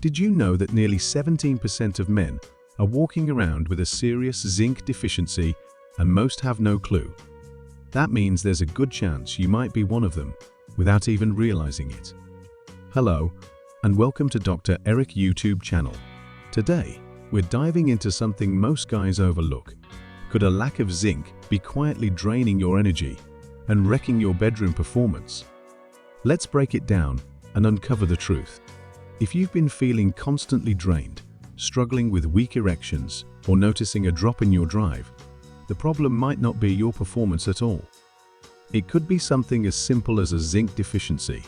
Did you know that nearly 17% of men are walking around with a serious zinc deficiency and most have no clue? That means there's a good chance you might be one of them without even realizing it. Hello, and welcome to Dr. Eric YouTube channel. Today, we're diving into something most guys overlook. Could a lack of zinc be quietly draining your energy and wrecking your bedroom performance? Let's break it down and uncover the truth. If you've been feeling constantly drained, struggling with weak erections, or noticing a drop in your drive, the problem might not be your performance at all. It could be something as simple as a zinc deficiency.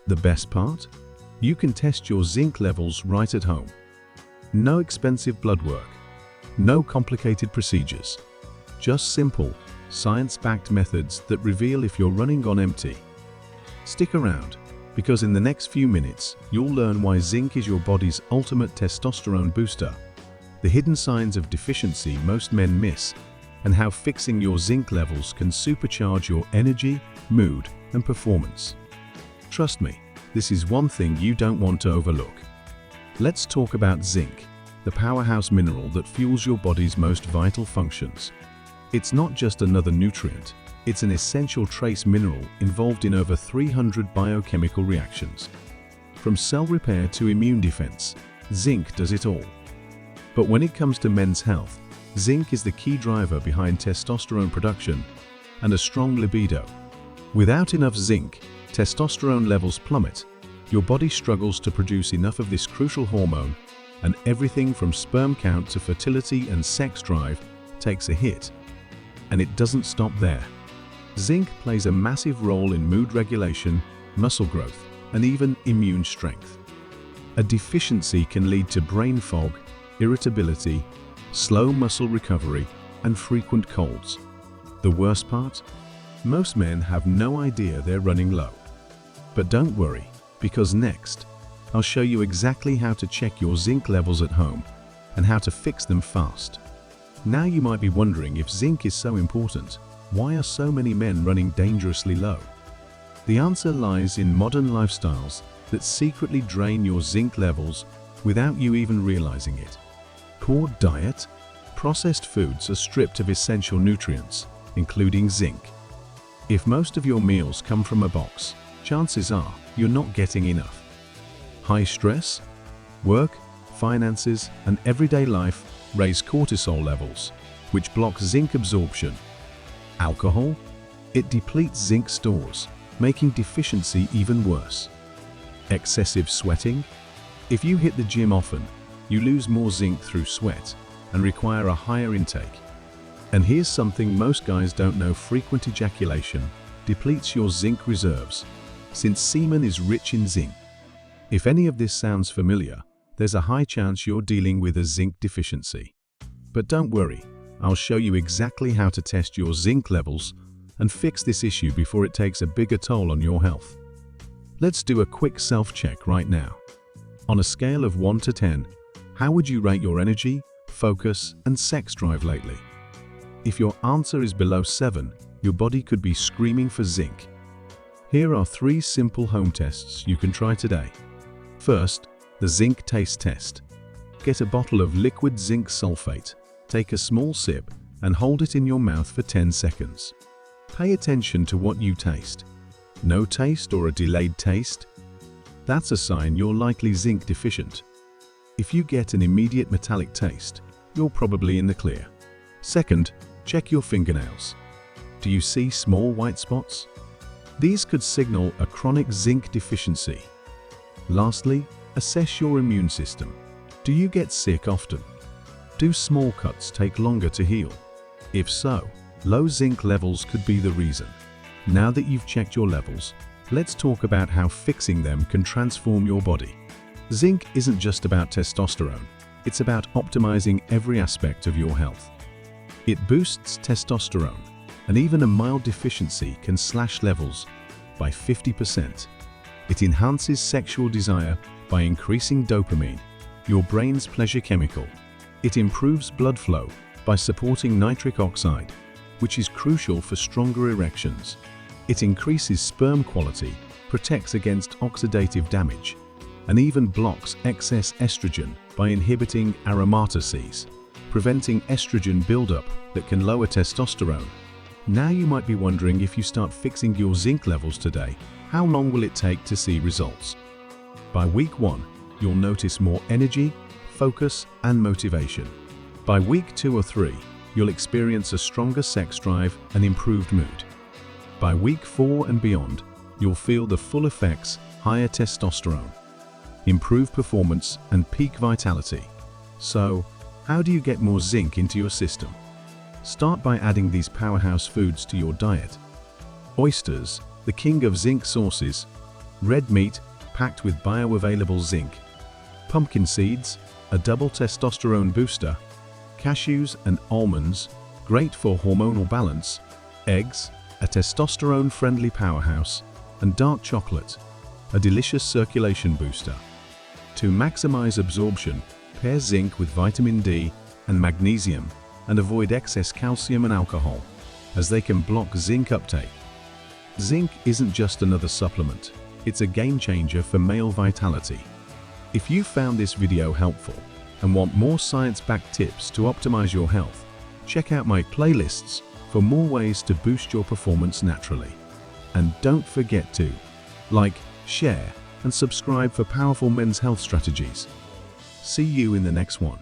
The best part? You can test your zinc levels right at home. No expensive blood work, no complicated procedures, just simple, science-backed methods that reveal if you're running on empty. Stick around, because in the next few minutes, you'll learn why zinc is your body's ultimate testosterone booster, the hidden signs of deficiency most men miss, and how fixing your zinc levels can supercharge your energy, mood, and performance. Trust me, this is one thing you don't want to overlook. Let's talk about zinc, the powerhouse mineral that fuels your body's most vital functions. It's not just another nutrient, it's an essential trace mineral involved in over 300 biochemical reactions. From cell repair to immune defense, zinc does it all. But when it comes to men's health, zinc is the key driver behind testosterone production and a strong libido. Without enough zinc, testosterone levels plummet, your body struggles to produce enough of this crucial hormone, and everything from sperm count to fertility and sex drive takes a hit. And it doesn't stop there. Zinc plays a massive role in mood regulation, muscle growth, and even immune strength. A deficiency can lead to brain fog, irritability, slow muscle recovery, and frequent colds. The worst part? Most men have no idea they're running low. But don't worry, because next, I'll show you exactly how to check your zinc levels at home and how to fix them fast. Now you might be wondering, if zinc is so important, why are so many men running dangerously low? The answer lies in modern lifestyles that secretly drain your zinc levels without you even realizing it. Poor diet. Processed foods are stripped of essential nutrients, including zinc. If most of your meals come from a box, chances are you're not getting enough. High stress, work, finances, and everyday life raise cortisol levels, which blocks zinc absorption. Alcohol? It depletes zinc stores, making deficiency even worse. Excessive sweating? If you hit the gym often, you lose more zinc through sweat and require a higher intake. And here's something most guys don't know: frequent ejaculation depletes your zinc reserves, since semen is rich in zinc. If any of this sounds familiar, there's a high chance you're dealing with a zinc deficiency. But don't worry, I'll show you exactly how to test your zinc levels and fix this issue before it takes a bigger toll on your health. Let's do a quick self-check right now. On a scale of 1 to 10, how would you rate your energy, focus, and sex drive lately? If your answer is below 7, your body could be screaming for zinc. Here are 3 simple home tests you can try today. First, the zinc taste test. Get a bottle of liquid zinc sulfate, take a small sip, and hold it in your mouth for 10 seconds. Pay attention to what you taste. No taste or a delayed taste? That's a sign you're likely zinc deficient. If you get an immediate metallic taste, you're probably in the clear. Second, check your fingernails. Do you see small white spots? These could signal a chronic zinc deficiency. Lastly, assess your immune system. Do you get sick often? Do small cuts take longer to heal? If so, low zinc levels could be the reason. Now that you've checked your levels, let's talk about how fixing them can transform your body. Zinc isn't just about testosterone, it's about optimizing every aspect of your health. It boosts testosterone, and even a mild deficiency can slash levels by 50%. It enhances sexual desire by increasing dopamine, your brain's pleasure chemical. It improves blood flow by supporting nitric oxide, which is crucial for stronger erections. It increases sperm quality, protects against oxidative damage, and even blocks excess estrogen by inhibiting aromatase, preventing estrogen buildup that can lower testosterone. Now you might be wondering, if you start fixing your zinc levels today, how long will it take to see results? By week 1, you'll notice more energy, focus, and motivation. By week 2 or 3, you'll experience a stronger sex drive and improved mood. By week 4 and beyond, you'll feel the full effects: higher testosterone, improved performance, and peak vitality. So, how do you get more zinc into your system? Start by adding these powerhouse foods to your diet. Oysters, the king of zinc sources. Red meat, packed with bioavailable zinc. Pumpkin seeds, a double testosterone booster. Cashews and almonds, great for hormonal balance. Eggs, a testosterone-friendly powerhouse. And dark chocolate, a delicious circulation booster. To maximize absorption, pair zinc with vitamin D and magnesium, and avoid excess calcium and alcohol, as they can block zinc uptake. Zinc isn't just another supplement, it's a game changer for male vitality. If you found this video helpful and want more science-backed tips to optimize your health, check out my playlists for more ways to boost your performance naturally. And don't forget to like, share, and subscribe for powerful men's health strategies. See you in the next one.